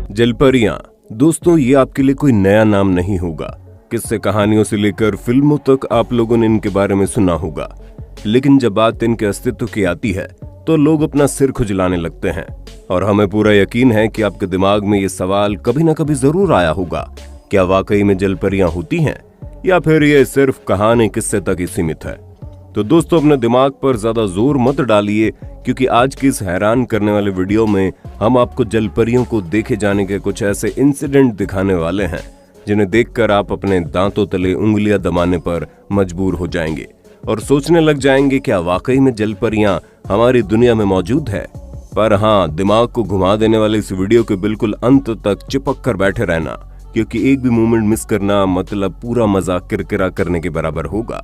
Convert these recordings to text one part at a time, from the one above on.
जलपरियां दोस्तों, ये आपके लिए कोई नया नाम नहीं होगा। किस्से कहानियों से लेकर फिल्मों तक आप लोगों ने इनके बारे में सुना होगा, लेकिन जब बात इनके अस्तित्व की आती है तो लोग अपना सिर खुजलाने लगते हैं। और हमें पूरा यकीन है कि आपके दिमाग में ये सवाल कभी ना कभी जरूर आया होगा, क्या वाकई में जलपरियां होती हैं या फिर ये सिर्फ कहानी किस्से तक ही सीमित है। तो दोस्तों, अपने दिमाग पर ज्यादा जोर मत डालिए, क्योंकि आज की इस हैरान करने वाले वीडियो में हम आपको जलपरियों को देखे जाने के कुछ ऐसे इंसिडेंट दिखाने वाले हैं जिन्हें देखकर आप अपने दांतों तले उंगलियां दबाने पर मजबूर हो जाएंगे और सोचने लग जाएंगे, क्या वाकई में जलपरियां हमारी दुनिया में मौजूद है। पर हाँ, दिमाग को घुमा देने वाले इस वीडियो के बिल्कुल अंत तक चिपक कर बैठे रहना, क्योंकि एक भी मोमेंट मिस करना मतलब पूरा मजाक किरकिरा करने के बराबर होगा।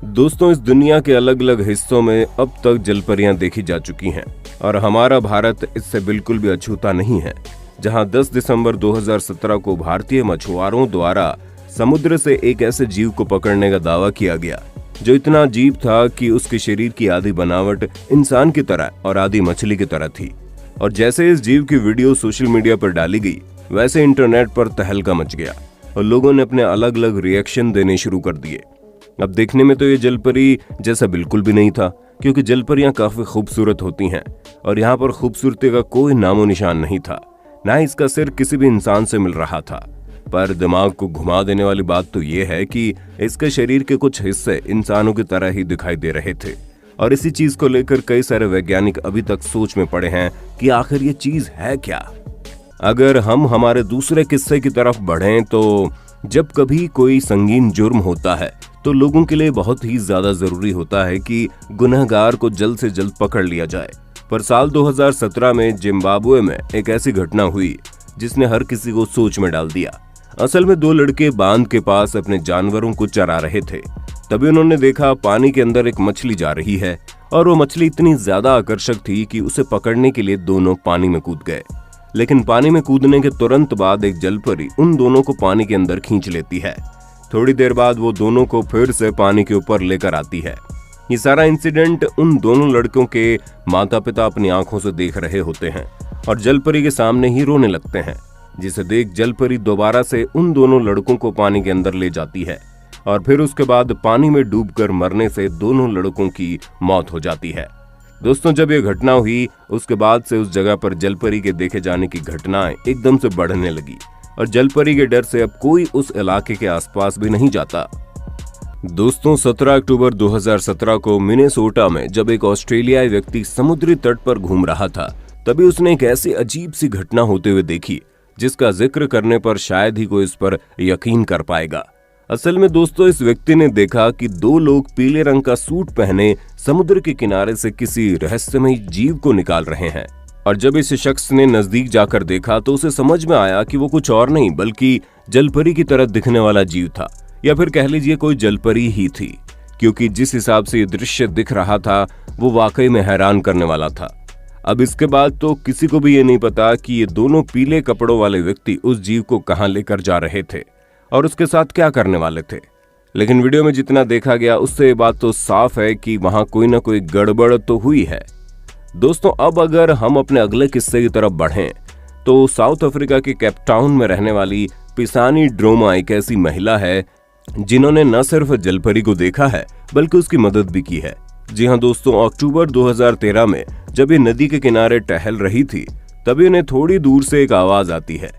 दोस्तों, इस दुनिया के अलग अलग हिस्सों में अब तक जलपरियां देखी जा चुकी हैं और हमारा भारत इससे बिल्कुल भी अछूता नहीं है, जहां 10 दिसंबर 2017 को भारतीय मछुआरों द्वारा समुद्र से एक ऐसे जीव को पकड़ने का दावा किया गया जो इतना अजीब था कि उसके शरीर की आधी बनावट इंसान की तरह और आधी मछली की तरह थी। और जैसे इस जीव की वीडियो सोशल मीडिया पर डाली गई, वैसे इंटरनेट पर तहलका मच गया और लोगों ने अपने अलग अलग रिएक्शन देने शुरू कर दिए। अब देखने में तो ये जलपरी जैसा बिल्कुल भी नहीं था, क्योंकि जलपरियां काफी खूबसूरत होती हैं और यहाँ पर खूबसूरती का कोई नामो निशान नहीं था, ना इसका सिर किसी भी इंसान से मिल रहा था। पर दिमाग को घुमा देने वाली बात तो ये है कि इसके शरीर के कुछ हिस्से इंसानों की तरह ही दिखाई दे रहे थे और इसी चीज को लेकर कई सारे वैज्ञानिक अभी तक सोच में पड़े हैं कि आखिर ये चीज है क्या। अगर हम हमारे दूसरे किस्से की तरफ बढ़ें तो जब कभी कोई संगीन जुर्म होता है तो लोगों के लिए बहुत ही ज्यादा जरूरी होता है कि गुनहगार को जल्द से जल्द पकड़ लिया जाए। पर साल 2017 में जिम्बाब्वे में एक ऐसी घटना हुई जिसने हर किसी को सोच में डाल दिया। असल में 2 लड़के बांध के पास अपने जानवरों को चरा रहे थे। तभी उन्होंने देखा पानी के अंदर एक मछली जा रही है और वो मछली इतनी ज्यादा आकर्षक थी कि उसे पकड़ने के लिए दोनों पानी में कूद गए। लेकिन पानी में कूदने के तुरंत बाद एक जलपरी उन दोनों को पानी के अंदर खींच लेती है। थोड़ी देर बाद वो दोनों को फिर से पानी के ऊपर लेकर आती है। ये सारा इंसिडेंट उन दोनों लड़कों के माता पिता अपनी आंखों से देख रहे होते हैं और जलपरी के सामने ही रोने लगते हैं, जिसे देख जलपरी दोबारा से उन दोनों लड़कों को पानी के अंदर ले जाती है और फिर उसके बाद पानी में डूबकर मरने से दोनों लड़कों की मौत हो जाती है। दोस्तों, जब ये घटना हुई उसके बाद से उस जगह पर जलपरी के देखे जाने की घटनाएं एकदम से बढ़ने लगी और जलपरी के डर से अब कोई उस इलाके के आसपास भी नहीं जाता। दोस्तों, 17 अक्टूबर 2017 को मिनेसोटा में जब एक ऑस्ट्रेलियाई व्यक्ति समुद्री तट पर घूम रहा था, तभी उसने एक ऐसी अजीब सी घटना होते हुए देखी जिसका जिक्र करने पर शायद ही कोई इस पर यकीन कर पाएगा। असल में दोस्तों, इस व्यक्ति ने देखा कि 2 लोग पीले रंग का सूट पहने समुद्र के किनारे से किसी रहस्यमय जीव को निकाल रहे हैं। और जब इस शख्स ने नजदीक जाकर देखा तो उसे समझ में आया कि वो कुछ और नहीं बल्कि जलपरी की तरह दिखने वाला जीव था, या फिर कह लीजिए कोई जलपरी ही थी, क्योंकि जिस हिसाब से ये दृश्य दिख रहा था वो वाकई में हैरान करने वाला था। अब इसके बाद तो किसी को भी ये नहीं पता कि ये दोनों पीले कपड़ों वाले व्यक्ति उस जीव को कहां लेकर जा रहे थे और उसके साथ क्या करने वाले थे। लेकिन वीडियो में जितना देखा गया उससे ये बात तो साफ है कि वहां कोई ना कोई गड़बड़ तो हुई है। दोस्तों, अब अगर हम अपने अगले किस्से की तरफ बढ़ें तो साउथ अफ्रीका के केपटाउन में रहने वाली पिसानी ड्रोमा एक ऐसी महिला है जिन्होंने न सिर्फ जलपरी को देखा है बल्कि उसकी मदद भी की है। जी हाँ दोस्तों, अक्टूबर 2013 में जब ये नदी के किनारे टहल रही थी तभी उन्हें थोड़ी दूर से एक आवाज आती है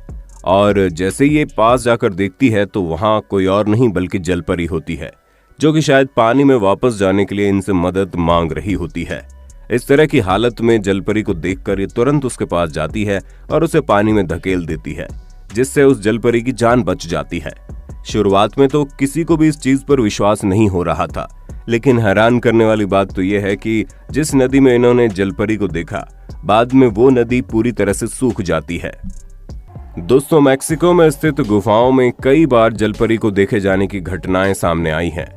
और जैसे ये पास जाकर देखती है तो वहां कोई और नहीं बल्कि जलपरी होती है, जो कि शायद पानी में वापस जाने के लिए इनसे मदद मांग रही होती है। इस तरह की हालत में जलपरी को देखकर ये तुरंत उसके पास जाती है और उसे पानी में धकेल देती है, जिससे उस जलपरी की जान बच जाती है। शुरुआत में तो किसी को भी इस चीज पर विश्वास नहीं हो रहा था, लेकिन हैरान करने वाली बात तो यह है कि जिस नदी में इन्होंने जलपरी को देखा, बाद में वो नदी पूरी तरह से सूख जाती है। दोस्तों, मैक्सिको में स्थित गुफाओं में कई बार जलपरी को देखे जाने की घटनाएं सामने आई हैं,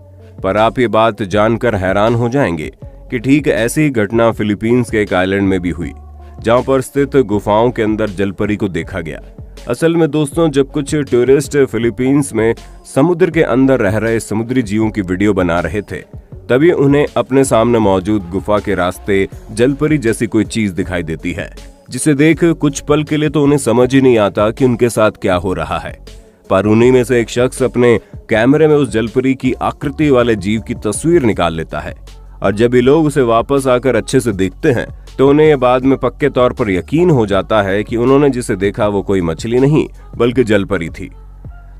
पर आप ये बात जानकर हैरान हो जाएंगे कि ठीक ऐसी ही घटना फिलीपींस के एक आइलैंड में भी हुई, जहां पर स्थित गुफाओं के अंदर जलपरी को देखा गया। असल में दोस्तों, जब कुछ टूरिस्ट फिलीपींस में समुद्र के अंदर रह रहे समुद्री जीवों की वीडियो बना रहे थे, तभी उन्हें अपने सामने मौजूद गुफा के रास्ते जलपरी जैसी कोई चीज दिखाई देती है, जिसे देख कुछ पल के लिए तो उन्हें समझ ही नहीं आता कि उनके साथ क्या हो रहा है। पर उन्हीं में से एक शख्स अपने कैमरे में उस जलपरी की आकृति वाले जीव की तस्वीर निकाल लेता है और जब ये लोग उसे वापस आकर अच्छे से देखते हैं तो उन्हें ये बाद में पक्के तौर पर यकीन हो जाता है कि उन्होंने जिसे देखा वो कोई मछली नहीं बल्कि जलपरी थी।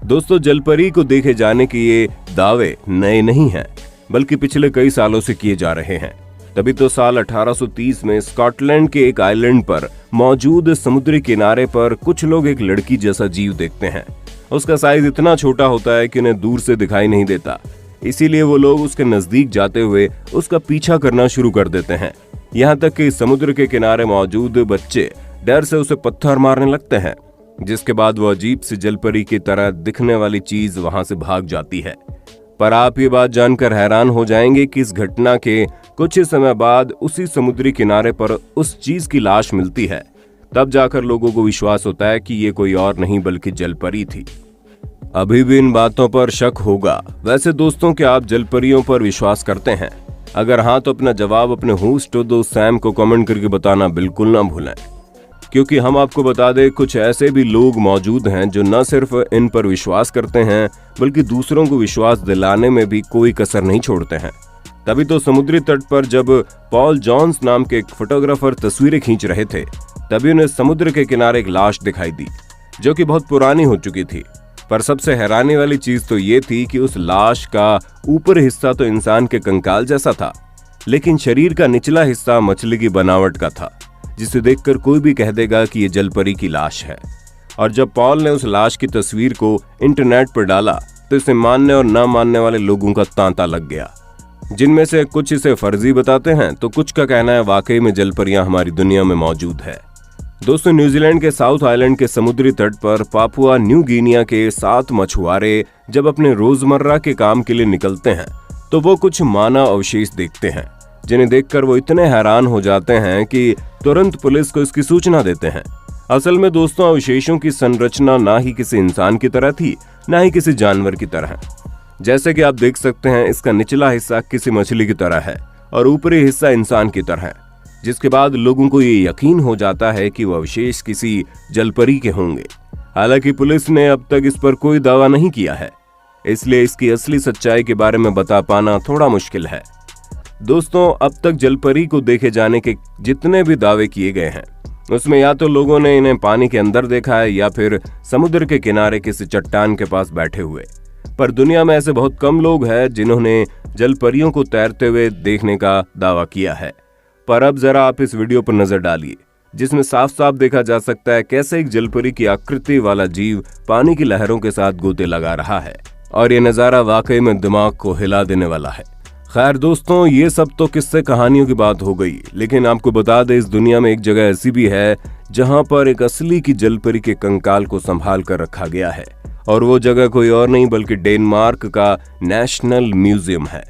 दोस्तों, जलपरी को देखे जाने के ये दावे नए नहीं हैं, बल्कि पिछले कई सालों से किए जा रहे हैं। तभी तो साल 1830 में स्कॉटलैंड के एक आइलैंड पर मौजूद समुद्री किनारे पर कुछ लोग एक लड़की जैसा जीव देखते हैं। उसका साइज इतना छोटा होता है कि उन्हें दूर से दिखाई नहीं देता, इसीलिए वो लोग उसके नजदीक जाते हुए उसका पीछा करना शुरू कर देते हैं। यहाँ तक कि समुद्र के किनारे मौजूद बच्चे डर से उसे पत्थर मारने लगते हैं, जिसके बाद वो अजीब सी जलपरी की तरह दिखने वाली चीज वहां से भाग जाती है। पर आप ये बात जानकर हैरान हो जाएंगे कि इस घटना के कुछ ही समय बाद उसी समुद्री किनारे पर उस चीज की लाश मिलती है। तब जाकर लोगों को विश्वास होता है कि ये कोई और नहीं बल्कि जलपरी थी। अभी भी इन बातों पर शक होगा। वैसे दोस्तों, क्या आप जलपरियों पर विश्वास करते हैं? अगर हाँ तो अपना जवाब अपने होस्ट दोस्त सैम को कमेंट करके बताना बिल्कुल ना भूलें, क्योंकि हम आपको बता दें कुछ ऐसे भी लोग मौजूद हैं जो न सिर्फ इन पर विश्वास करते हैं बल्कि दूसरों को विश्वास दिलाने में भी कोई कसर नहीं छोड़ते हैं। तभी तो समुद्री तट पर जब पॉल जॉन्स नाम के एक फोटोग्राफर तस्वीरें खींच रहे थे तभी उन्हें समुद्र के किनारे एक लाश दिखाई दी जो कि बहुत पुरानी हो चुकी थी। पर सबसे हैरानी वाली चीज तो ये थी कि उस लाश का ऊपरी हिस्सा तो इंसान के कंकाल जैसा था, लेकिन शरीर का निचला हिस्सा मछली की बनावट का था, जिसे देखकर कोई भी कह देगा कि ये जलपरी की लाश है। और जब पॉल ने उस लाश की तस्वीर को इंटरनेट पर डाला तो इसे मानने और न मानने वाले लोगों का तांता लग गया, जिनमें से कुछ इसे फर्जी बताते हैं तो कुछ का कहना है वाकई में जलपरियां हमारी दुनिया में मौजूद है। दोस्तों, न्यूजीलैंड के साउथ आइलैंड के समुद्री तट पर पापुआ न्यू गिनिया के 7 मछुआरे जब अपने रोजमर्रा के काम के लिए निकलते हैं तो वो कुछ मानव अवशेष देखते हैं, जिन्हें देखकर वो इतने हैरान हो जाते हैं कि तुरंत पुलिस को इसकी सूचना देते हैं। असल में दोस्तों, अवशेषों की संरचना ना ही किसी इंसान की तरह थी ना ही किसी जानवर की तरह। जैसे कि आप देख सकते हैं, इसका निचला हिस्सा किसी मछली की तरह है और ऊपरी हिस्सा इंसान की तरह है, जिसके बाद लोगों को ये यकीन हो जाता है कि वो अवशेष किसी जलपरी के होंगे। हालांकि पुलिस ने अब तक इस पर कोई दावा नहीं किया है, इसलिए इसकी असली सच्चाई के बारे में बता पाना थोड़ा मुश्किल है। दोस्तों, अब तक जलपरी को देखे जाने के जितने भी दावे किए गए हैं उसमें या तो लोगों ने इन्हें पानी के अंदर देखा है या फिर समुद्र के किनारे किसी चट्टान के पास बैठे हुए। पर दुनिया में ऐसे बहुत कम लोग हैं जिन्होंने जलपरियों को तैरते हुए देखने का दावा किया है। पर अब जरा आप इस वीडियो पर नजर डालिए, जिसमें साफ साफ देखा जा सकता है कैसे एक जलपरी की आकृति वाला जीव पानी की लहरों के साथ गोते लगा रहा है और ये नजारा वाकई में दिमाग को हिला देने वाला है। खैर दोस्तों, ये सब तो किस्से कहानियों की बात हो गई, लेकिन आपको बता दें इस दुनिया में एक जगह ऐसी भी है जहां पर एक असली की जलपरी के कंकाल को संभाल कर रखा गया है, और वो जगह कोई और नहीं बल्कि डेनमार्क का नेशनल म्यूजियम है।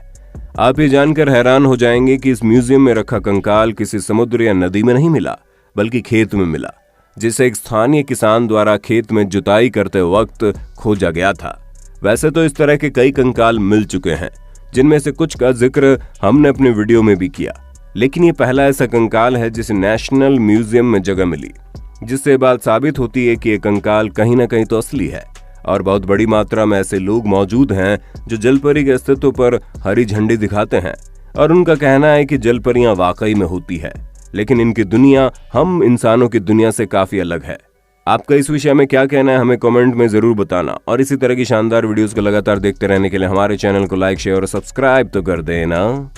आप ये जानकर हैरान हो जाएंगे कि इस म्यूजियम में रखा कंकाल किसी समुद्र या नदी में नहीं मिला बल्कि खेत में मिला, जिसे एक स्थानीय किसान द्वारा खेत में जुताई करते वक्त खोजा गया था। वैसे तो इस तरह के कई कंकाल मिल चुके हैं, जिनमें से कुछ का जिक्र हमने अपने वीडियो में भी किया, लेकिन ये पहला ऐसा कंकाल है जिसे नेशनल म्यूजियम में जगह मिली, जिससे बात साबित होती है कि ये कंकाल कहीं ना कहीं तो असली है और बहुत बड़ी मात्रा में ऐसे लोग मौजूद हैं जो जलपरी के अस्तित्व पर हरी झंडी दिखाते हैं और उनका कहना है कि जलपरियां वाकई में होती है, लेकिन इनकी दुनिया हम इंसानों की दुनिया से काफी अलग है। आपका इस विषय में क्या कहना है हमें कमेंट में जरूर बताना, और इसी तरह की शानदार वीडियोस को लगातार देखते रहने के लिए हमारे चैनल को लाइक, शेयर और सब्सक्राइब तो कर देना।